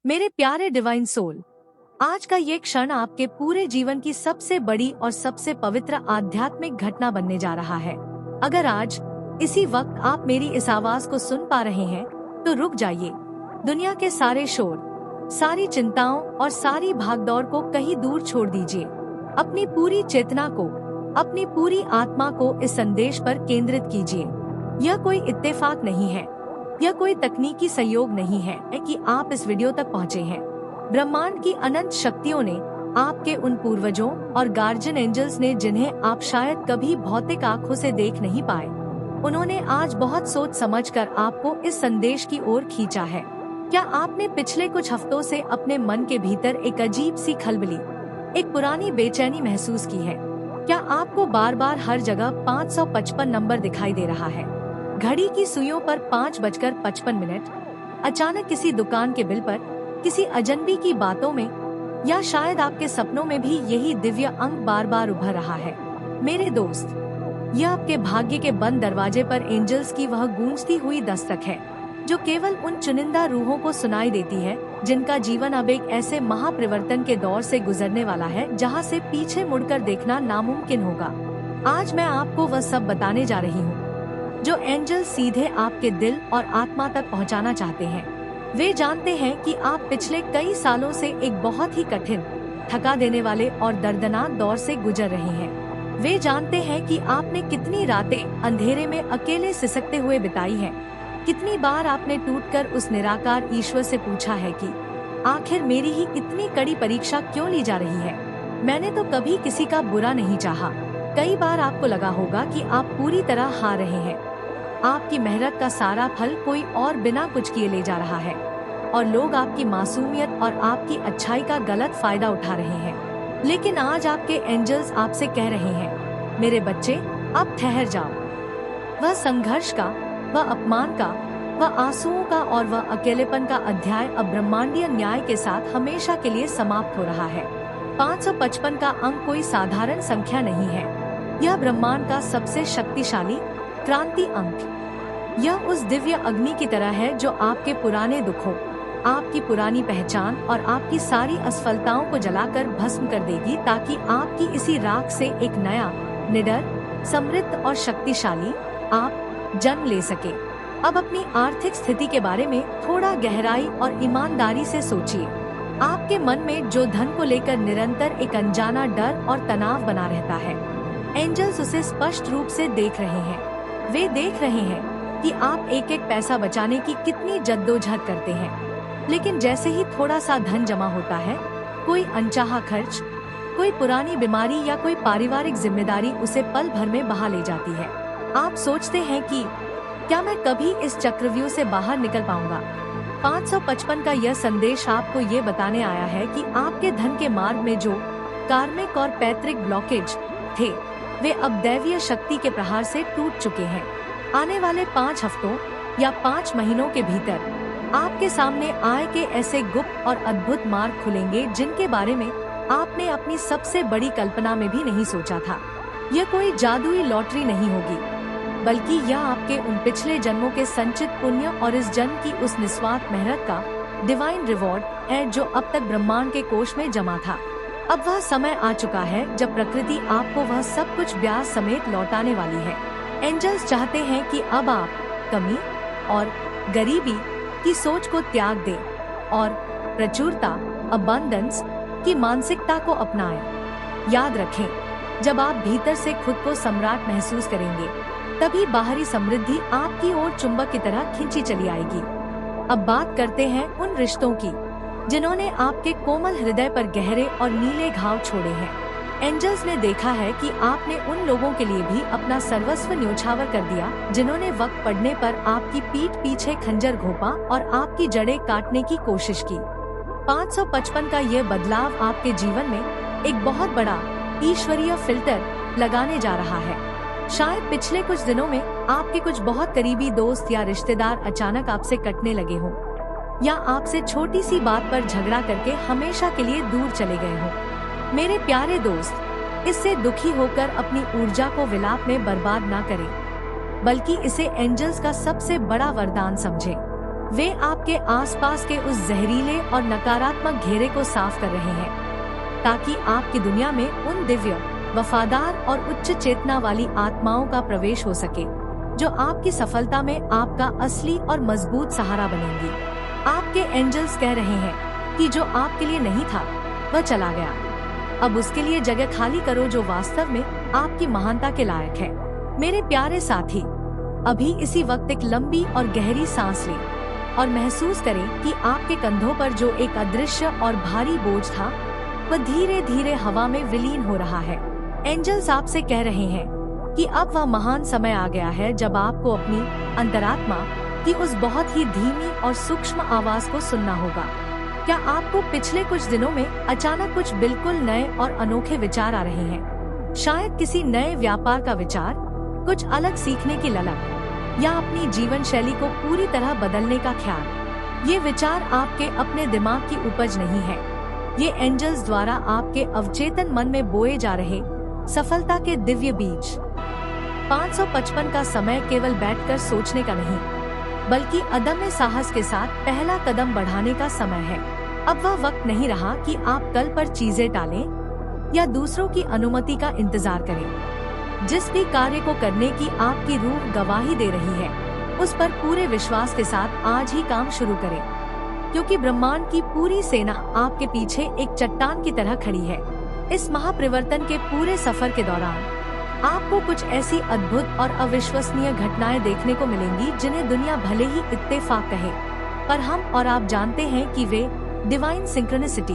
मेरे प्यारे divine soul, आज का ये क्षण आपके पूरे जीवन की सबसे बड़ी और सबसे पवित्र आध्यात्मिक घटना बनने जा रहा है। अगर आज इसी वक्त आप मेरी इस आवाज को सुन पा रहे हैं तो रुक जाइए। दुनिया के सारे शोर, सारी चिंताओं और सारी भागदौड़ को कहीं दूर छोड़ दीजिए। अपनी पूरी चेतना को, अपनी पूरी आत्मा को इस संदेश पर केंद्रित कीजिए। यह कोई इत्तेफाक नहीं है, यह कोई तकनीकी संयोग नहीं है कि आप इस वीडियो तक पहुँचे हैं। ब्रह्मांड की अनंत शक्तियों ने, आपके उन पूर्वजों और गार्जियन एंजल्स ने जिन्हें आप शायद कभी भौतिक आंखों से देख नहीं पाए, उन्होंने आज बहुत सोच समझकर आपको इस संदेश की ओर खींचा है। क्या आपने पिछले कुछ हफ्तों से अपने मन के भीतर एक अजीब सी खलबली, एक पुरानी बेचैनी महसूस की है? क्या आपको बार बार हर जगह 555 नंबर दिखाई दे रहा है? घड़ी की सुइयों पर 5:55, अचानक किसी दुकान के बिल पर, किसी अजनबी की बातों में, या शायद आपके सपनों में भी यही दिव्य अंक बार बार उभर रहा है। मेरे दोस्त, यह आपके भाग्य के बंद दरवाजे पर एंजल्स की वह गूंजती हुई दस्तक है जो केवल उन चुनिंदा रूहों को सुनाई देती है जिनका जीवन अब एक ऐसे महापरिवर्तन के दौर से गुजरने वाला है जहां से पीछे मुड़कर देखना नामुमकिन होगा। आज मैं आपको वह सब बताने जा रही हूँ जो एंजल सीधे आपके दिल और आत्मा तक पहुंचाना चाहते हैं। वे जानते हैं कि आप पिछले कई सालों से एक बहुत ही कठिन, थका देने वाले और दर्दनाक दौर से गुजर रहे हैं। वे जानते हैं कि आपने कितनी रातें अंधेरे में अकेले सिसकते हुए बिताई हैं। कितनी बार आपने टूटकर उस निराकार ईश्वर से पूछा है कि आखिर मेरी ही इतनी कड़ी परीक्षा क्यों ली जा रही है? मैंने तो कभी किसी का बुरा नहीं चाहा। कई बार आपको लगा होगा कि आप पूरी तरह हार रहे हैं। आपकी मेहनत का सारा फल कोई और बिना कुछ किए ले जा रहा है और लोग आपकी मासूमियत और आपकी अच्छाई का गलत फायदा उठा रहे हैं। लेकिन आज आपके एंजल्स आपसे कह रहे हैं, मेरे बच्चे, अब ठहर जाओ। वह संघर्ष का, वह अपमान का, वह आंसुओं का और वह अकेलेपन का अध्याय अब ब्रह्मांडीय न्याय के साथ हमेशा के लिए समाप्त हो रहा है। 555 का अंक कोई साधारण संख्या नहीं है। यह ब्रह्मांड का सबसे शक्तिशाली क्रांति अंक, यह उस दिव्य अग्नि की तरह है जो आपके पुराने दुखों, आपकी पुरानी पहचान और आपकी सारी असफलताओं को जलाकर भस्म कर देगी ताकि आपकी इसी राख से एक नया, निडर, समृद्ध और शक्तिशाली आप जन्म ले सके। अब अपनी आर्थिक स्थिति के बारे में थोड़ा गहराई और ईमानदारी से सोचिए। आपके मन में जो धन को लेकर निरंतर एक अनजाना डर और तनाव बना रहता है, एंजल्स उसे स्पष्ट रूप से देख रहे हैं। वे देख रहे हैं कि आप एक एक पैसा बचाने की कितनी जद्दोजहद करते हैं, लेकिन जैसे ही थोड़ा सा धन जमा होता है, कोई अनचाहा खर्च, कोई पुरानी बीमारी या कोई पारिवारिक जिम्मेदारी उसे पल भर में बहा ले जाती है। आप सोचते हैं कि क्या मैं कभी इस चक्रव्यूह से बाहर निकल पाऊंगा? 555 का यह संदेश आपको ये बताने आया है कि आपके धन के मार्ग में जो कार्मिक और पैतृक ब्लॉकेज थे, वे अब दैवीय शक्ति के प्रहार से टूट चुके हैं। आने वाले 5 हफ्तों या 5 महीनों के भीतर आपके सामने आय के ऐसे गुप्त और अद्भुत मार्ग खुलेंगे जिनके बारे में आपने अपनी सबसे बड़ी कल्पना में भी नहीं सोचा था। यह कोई जादुई लॉटरी नहीं होगी, बल्कि यह आपके उन पिछले जन्मों के संचित पुण्य और इस जन्म की उस निस्वार्थ मेहनत का डिवाइन रिवॉर्ड है जो अब तक ब्रह्मांड के कोष में जमा था। अब वह समय आ चुका है जब प्रकृति आपको वह सब कुछ ब्याज समेत लौटाने वाली है। एंजल्स चाहते हैं कि अब आप कमी और गरीबी की सोच को त्याग दें और प्रचुरता, अबंडेंस की मानसिकता को अपनाएं। याद रखें, जब आप भीतर से खुद को सम्राट महसूस करेंगे, तभी बाहरी समृद्धि आपकी ओर चुंबक की तरह खींची चली आएगी। अब बात करते हैं उन रिश्तों की जिन्होंने आपके कोमल हृदय पर गहरे और नीले घाव छोड़े हैं। एंजल्स ने देखा है कि आपने उन लोगों के लिए भी अपना सर्वस्व न्योछावर कर दिया जिन्होंने वक्त पड़ने पर आपकी पीठ पीछे खंजर घोंपा और आपकी जड़ें काटने की कोशिश की। 555 का यह बदलाव आपके जीवन में एक बहुत बड़ा ईश्वरीय फिल्टर लगाने जा रहा है। शायद पिछले कुछ दिनों में आपके कुछ बहुत करीबी दोस्त या रिश्तेदार अचानक आपसे कटने लगे हों, या आपसे छोटी सी बात पर झगड़ा करके हमेशा के लिए दूर चले गए हों। मेरे प्यारे दोस्त, इससे दुखी होकर अपनी ऊर्जा को विलाप में बर्बाद ना करें, बल्कि इसे एंजल्स का सबसे बड़ा वरदान समझें। वे आपके आसपास के उस जहरीले और नकारात्मक घेरे को साफ कर रहे हैं, ताकि आपकी दुनिया में उन दिव्य, वफादार और उच्च चेतना वाली आत्माओं का प्रवेश हो सके, जो आपकी सफलता में आपका असली और मजबूत सहारा बनेंगी। आपके एंजल्स कह रहे हैं कि जो आपके लिए नहीं था वह चला गया, अब उसके लिए जगह खाली करो जो वास्तव में आपकी महानता के लायक है। मेरे प्यारे साथी, अभी इसी वक्त एक लंबी और गहरी सांस लें और महसूस करें कि आपके कंधों पर जो एक अदृश्य और भारी बोझ था वह धीरे धीरे हवा में विलीन हो रहा है। एंजल्स आपसे कह रहे हैं कि अब वह महान समय आ गया है जब आपको अपनी अंतरात्मा की उस बहुत ही धीमी और सूक्ष्म आवाज को सुनना होगा। क्या आपको पिछले कुछ दिनों में अचानक कुछ बिल्कुल नए और अनोखे विचार आ रहे हैं? शायद किसी नए व्यापार का विचार, कुछ अलग सीखने की ललक, या अपनी जीवन शैली को पूरी तरह बदलने का ख्याल। ये विचार आपके अपने दिमाग की उपज नहीं है, ये एंजल्स द्वारा आपके अवचेतन मन में बोए जा रहे सफलता के दिव्य बीज। 555 का समय केवल बैठकर सोचने का नहीं, बल्कि अदम्य साहस के साथ पहला कदम बढ़ाने का समय है। अब वह वक्त नहीं रहा कि आप कल पर चीजें टालें या दूसरों की अनुमति का इंतजार करें। जिस भी कार्य को करने की आपकी रूह गवाही दे रही है, उस पर पूरे विश्वास के साथ आज ही काम शुरू करें, क्योंकि ब्रह्मांड की पूरी सेना आपके पीछे एक चट्टान की तरह खड़ी है। इस महापरिवर्तन के पूरे सफर के दौरान आपको कुछ ऐसी अद्भुत और अविश्वसनीय घटनाएं देखने को मिलेंगी जिन्हें दुनिया भले ही इत्तेफाक कहे, पर हम और आप जानते हैं कि वे डिवाइन सिंक्रोनिसिटी।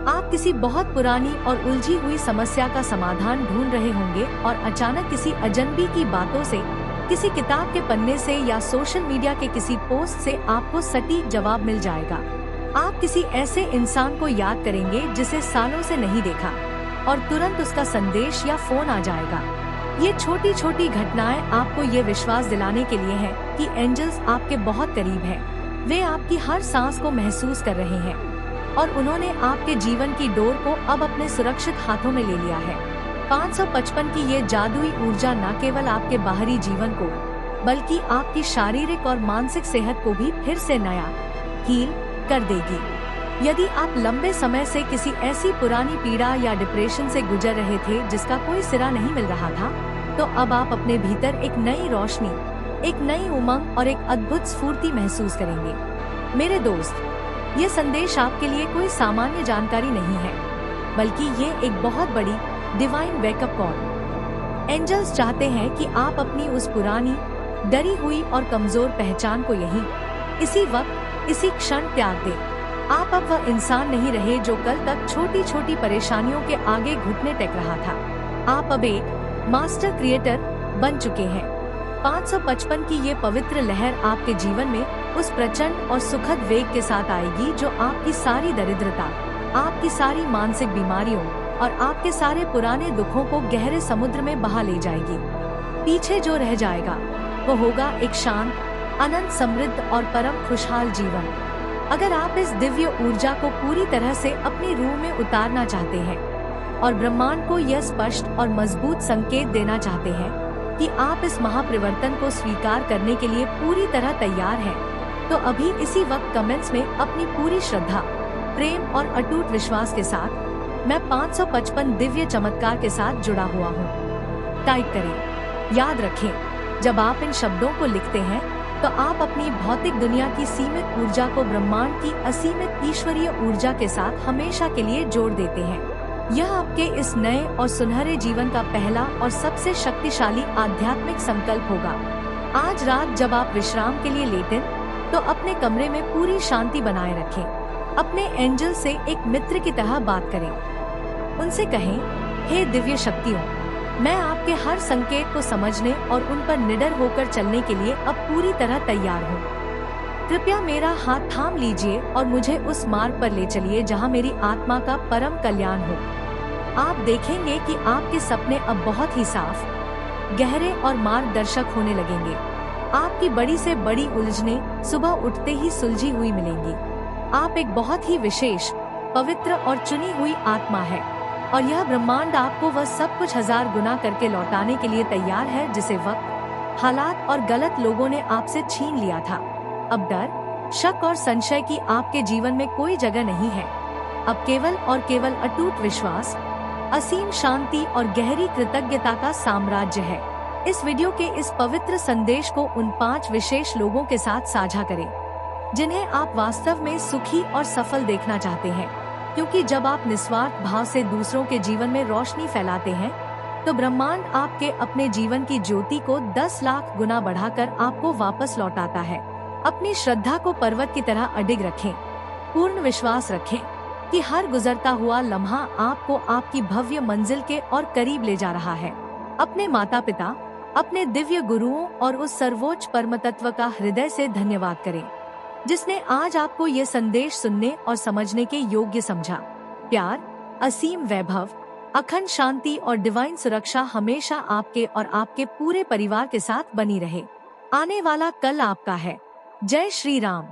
आप किसी बहुत पुरानी और उलझी हुई समस्या का समाधान ढूंढ रहे होंगे और अचानक किसी अजनबी की बातों से, किसी किताब के पन्ने से या सोशल मीडिया के किसी पोस्ट से आपको सटीक जवाब मिल जाएगा। आप किसी ऐसे इंसान को याद करेंगे जिसे सालों से नहीं देखा और तुरंत उसका संदेश या फोन आ जाएगा। ये छोटी छोटी घटनाएं आपको ये विश्वास दिलाने के लिए हैं कि एंजल्स आपके बहुत करीब हैं। वे आपकी हर सांस को महसूस कर रहे हैं और उन्होंने आपके जीवन की डोर को अब अपने सुरक्षित हाथों में ले लिया है। 555 की ये जादुई ऊर्जा न केवल आपके बाहरी जीवन को, बल्कि आपकी शारीरिक और मानसिक सेहत को भी फिर से नया हील कर देगी। यदि आप लंबे समय से किसी ऐसी पुरानी पीड़ा या डिप्रेशन से गुजर रहे थे जिसका कोई सिरा नहीं मिल रहा था, तो अब आप अपने भीतर एक नई रोशनी, एक नई उमंग और एक अद्भुत स्फूर्ति महसूस करेंगे। मेरे दोस्त, ये संदेश आपके लिए कोई सामान्य जानकारी नहीं है, बल्कि ये एक बहुत बड़ी डिवाइन वेकअप कॉल। एंजल्स चाहते हैं कि आप अपनी उस पुरानी, डरी हुई और कमजोर पहचान को यहीं, इसी वक्त, इसी क्षण त्याग दें। आप अब वह इंसान नहीं रहे जो कल तक छोटी छोटी परेशानियों के आगे घुटने टेक रहा था। आप अब एक मास्टर क्रिएटर बन चुके हैं। 555 की ये पवित्र लहर आपके जीवन में उस प्रचंड और सुखद वेग के साथ आएगी जो आपकी सारी दरिद्रता, आपकी सारी मानसिक बीमारियों और आपके सारे पुराने दुखों को गहरे समुद्र में बहा ले जाएगी। पीछे जो रह जाएगा वो होगा एक शांत, अनंत, समृद्ध और परम खुशहाल जीवन। अगर आप इस दिव्य ऊर्जा को पूरी तरह से अपनी रूह में उतारना चाहते हैं और ब्रह्मांड को यह स्पष्ट और मजबूत संकेत देना चाहते हैं कि आप इस महापरिवर्तन को स्वीकार करने के लिए पूरी तरह तैयार हैं, तो अभी इसी वक्त कमेंट्स में अपनी पूरी श्रद्धा, प्रेम और अटूट विश्वास के साथ मैं 555 दिव्य चमत्कार के साथ जुड़ा हुआ हूँ टाइप करें। याद रखें, जब आप इन शब्दों को लिखते हैं तो आप अपनी भौतिक दुनिया की सीमित ऊर्जा को ब्रह्मांड की असीमित ईश्वरीय ऊर्जा के साथ हमेशा के लिए जोड़ देते हैं। यह आपके इस नए और सुनहरे जीवन का पहला और सबसे शक्तिशाली आध्यात्मिक संकल्प होगा। आज रात जब आप विश्राम के लिए लेटें, तो अपने कमरे में पूरी शांति बनाए रखें। अपने एंजल से एक मित्र की तरह बात करें। उनसे कहें, हे दिव्य शक्तियों, मैं आपके हर संकेत को समझने और उन पर निडर होकर चलने के लिए अब पूरी तरह तैयार हूँ। कृपया मेरा हाथ थाम लीजिए और मुझे उस मार्ग पर ले चलिए जहाँ मेरी आत्मा का परम कल्याण हो। आप देखेंगे कि आपके सपने अब बहुत ही साफ, गहरे और मार्गदर्शक होने लगेंगे। आपकी बड़ी से बड़ी उलझने सुबह उठते ही सुलझी हुई मिलेंगी। आप एक बहुत ही विशेष, पवित्र और चुनी हुई आत्मा है और यह ब्रह्मांड आपको वह सब कुछ 1000 गुना करके लौटाने के लिए तैयार है जिसे वक्त, हालात और गलत लोगों ने आपसे छीन लिया था। अब डर, शक और संशय की आपके जीवन में कोई जगह नहीं है। अब केवल और केवल अटूट विश्वास, असीम शांति और गहरी कृतज्ञता का साम्राज्य है। इस वीडियो के इस पवित्र संदेश को उन 5 विशेष लोगों के साथ साझा करें जिन्हें आप वास्तव में सुखी और सफल देखना चाहते हैं, क्योंकि जब आप निस्वार्थ भाव से दूसरों के जीवन में रोशनी फैलाते हैं तो ब्रह्मांड आपके अपने जीवन की ज्योति को 10 लाख गुना बढ़ाकर आपको वापस लौटाता है। अपनी श्रद्धा को पर्वत की तरह अडिग रखें। पूर्ण विश्वास रखें कि हर गुजरता हुआ लम्हा आपको आपकी भव्य मंजिल के और करीब ले जा रहा है। अपने माता पिता, अपने दिव्य गुरुओं और उस सर्वोच्च परमतत्व का हृदय से धन्यवाद करें जिसने आज आपको ये संदेश सुनने और समझने के योग्य समझा। प्यार, असीम वैभव, अखंड शांति और डिवाइन सुरक्षा हमेशा आपके और आपके पूरे परिवार के साथ बनी रहे। आने वाला कल आपका है। जय श्री राम।